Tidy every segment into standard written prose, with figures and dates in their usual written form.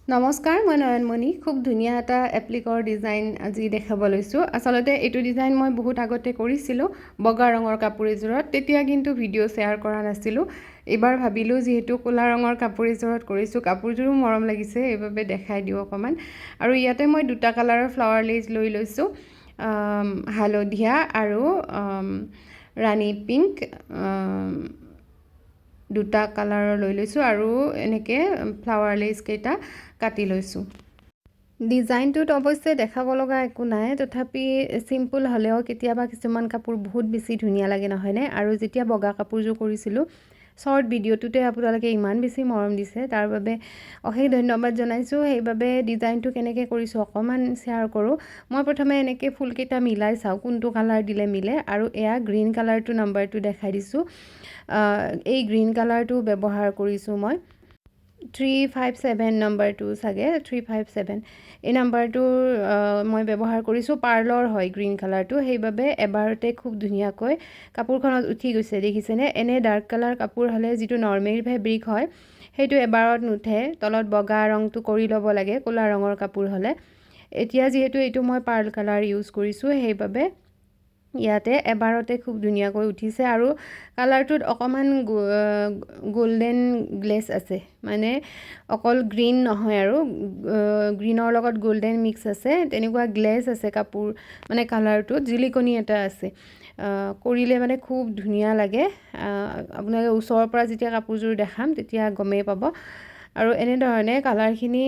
নমস্কাৰ, মই নয়নমণি। খুব ধুনীয়া এটা এপ্লিকৰ ডিজাইন আজি দেখাব লৈছোঁ। আচলতে এইটো ডিজাইন মই বহুত আগতে কৰিছিলোঁ বগা ৰঙৰ কাপোৰ এযোৰত। তেতিয়া কিন্তু ভিডিঅ' শ্বেয়াৰ কৰা নাছিলোঁ। এইবাৰ ভাবিলোঁ যিহেতু ক'লা ৰঙৰ কাপোৰ এযোৰত কৰিছোঁ, কাপোৰযোৰো মৰম লাগিছে, এইবাবে দেখাই দিওঁ অকণমান। আৰু ইয়াতে মই দুটা কালাৰৰ ফ্লাৱাৰ লেজ লৈ লৈছোঁ, হালধীয়া আৰু ৰাণী পিংক। দুটা কালাৰৰ লৈ লৈছোঁ আৰু এনেকৈ ফ্লাৱাৰ লেজ কেইটা কাটি লৈছোঁ। ডিজাইনটোত অৱশ্যে দেখাব লগা একো নাই, তথাপি চিম্পুল হ'লেও কেতিয়াবা কিছুমান কাপোৰ বহুত বেছি ধুনীয়া লাগে নহয়নে? আৰু যেতিয়া বগা কাপোৰযোৰ কৰিছিলোঁ, শ্বৰ্ট ভিডিঅ'টোতে আপোনালোকে ইমান বেছি মৰম দিছে, তাৰ বাবে অশেষ ধন্যবাদ জনাইছোঁ। সেইবাবে ডিজাইনটো কেনেকৈ কৰিছোঁ অকণমান শ্বেয়াৰ কৰোঁ। মই প্ৰথমে এনেকৈ ফুলকেইটা মিলাই চাওঁ কোনটো কালাৰ দিলে মিলে, আৰু এয়া গ্ৰীণ কালাৰটো নাম্বাৰটো দেখাই দিছোঁ। এই গ্ৰীণ কালাৰটো ব্যৱহাৰ কৰিছোঁ মই 357 নাম্বাৰটো চাগে 357 এই নাম্বাৰটোৰ মই ব্যৱহাৰ কৰিছোঁ। পাৰ্লৰ হয় গ্ৰীণ কালাৰটো, সেইবাবে এবাৰতে খুব ধুনীয়াকৈ কাপোৰখনত উঠি গৈছে, দেখিছেনে? এনে ডাৰ্ক কালাৰ কাপোৰ হ'লে যিটো নৰ্মেল ফেব্ৰিক হয় সেইটো এবাৰত নুঠে, তলত বগা ৰংটো কৰি ল'ব লাগে ক'লা ৰঙৰ কাপোৰ হ'লে। এতিয়া যিহেতু এইটো মই পাৰ্ল কালাৰ ইউজ কৰিছোঁ, সেইবাবে ইয়াতে এবাৰতে খুব ধুনীয়াকৈ উঠিছে। আৰু কালাৰটোত অকণমান গোল্ডেন গ্লেছ আছে, মানে অকল গ্ৰীণ নহয় আৰু গ্ৰীণৰ লগত গোল্ডেন মিক্স আছে, তেনেকুৱা গ্লেছ আছে কাপোৰ, মানে কালাৰটোত জিলিকনি এটা আছে। কৰিলে মানে খুব ধুনীয়া লাগে। আপোনালোকে ওচৰৰ পৰা যেতিয়া কাপোৰযোৰ দেখাম তেতিয়া গমেই পাব। আৰু এনেধৰণে কালাৰখিনি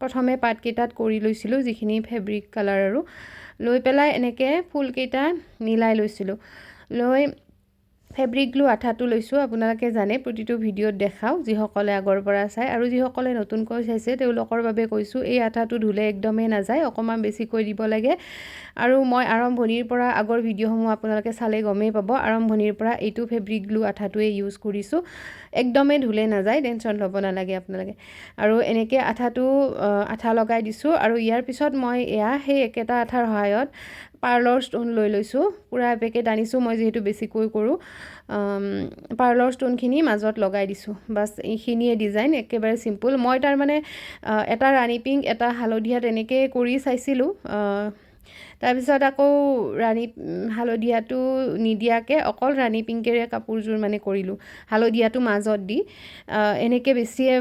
প্ৰথমে পাতকেইটাত কৰি লৈছিলোঁ, যিখিনি ফেব্ৰিক কালাৰ, আৰু লৈ পেলাই এনেকৈ ফুলকেইটা মিলাই লৈছিলোঁ। লৈ ফেব্ৰিক গ্লু আঠাটো লৈছোঁ। আপোনালোকে জানে প্ৰতিটো ভিডিঅ'ত দেখাওঁ, যিসকলে আগৰ পৰা চায়, আৰু যিসকলে নতুনকৈ চাইছে তেওঁলোকৰ বাবে কৈছোঁ, এই আঠাটো ধুলে একদমেই নাযায়, অকণমান বেছিকৈ দিব লাগে। আৰু মই আৰম্ভণিৰ পৰা আগৰ ভিডিঅ'সমূহ আপোনালোকে চালে গমেই পাব, আৰম্ভণিৰ পৰা এইটো ফেব্ৰিক গ্লু আঠাটোৱে ইউজ কৰিছোঁ, একদমেই ধুলে নাযায়, টেনশ্যন ল'ব নালাগে আপোনালোকে। আৰু এনেকৈ আঠা লগাই দিছোঁ। আৰু ইয়াৰ পিছত মই এয়া সেই একেটা আঠাৰ সহায়ত পাৰ্লৰ ষ্টোন লৈ লৈছোঁ। পূৰা এপেকেট আনিছোঁ মই, যিহেতু বেছিকৈ কৰোঁ। পাৰ্লৰ ষ্টোনখিনি মাজত লগাই দিছোঁ, বাছ এইখিনিয়ে ডিজাইন, একেবাৰে চিম্পুল। মই তাৰমানে এটা ৰাণী পিংক, এটা হালধীয়া তেনেকৈ কৰি চাইছিলোঁ। তাৰপিছত আকৌ হালধীয়াটো নিদিয়াকৈ অকল ৰাণী পিংকেৰে কাপোৰযোৰ মানে কৰিলোঁ, হালধীয়াটো মাজত দি। এনেকৈ বেছিয়ে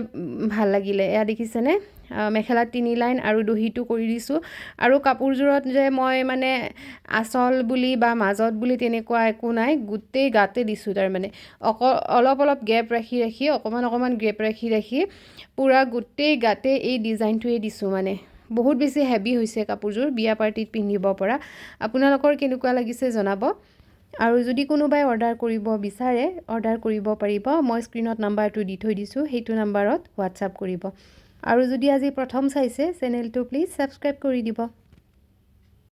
ভাল লাগিলে। এয়া দেখিছেনে? মেখেলাত 3 লাইন আৰু দহিটো কৰি দিছোঁ। আৰু কাপোৰযোৰত যে মই মানে আঁচল বুলি বা মাজত বুলি তেনেকুৱা একো নাই, গোটেই গাতে দিছোঁ। তাৰমানে অলপ অলপ গেপ ৰাখি ৰাখি, অকণমান গেপ ৰাখি ৰাখি পূৰা গোটেই গাতে এই ডিজাইনটোৱে দিছোঁ। মানে বহুত বেছি হেভি হৈছে কাপোৰযোৰ, বিয়া পাৰ্টিত পিন্ধিব পৰা। আপোনালোকৰ কেনেকুৱা লাগিছে জনাব। আৰু যদি কোনোবাই অৰ্ডাৰ কৰিব বিচাৰে, অৰ্ডাৰ কৰিব পাৰিব। মই স্ক্ৰীণত নাম্বাৰটো দি থৈ দিছোঁ, সেইটো নাম্বাৰত হোৱাটছআপ কৰিব। আৰু যদি আজি প্ৰথম চাইছে চেনেলটো প্লিজ ছাবস্ক্ৰাইব কৰি দিব।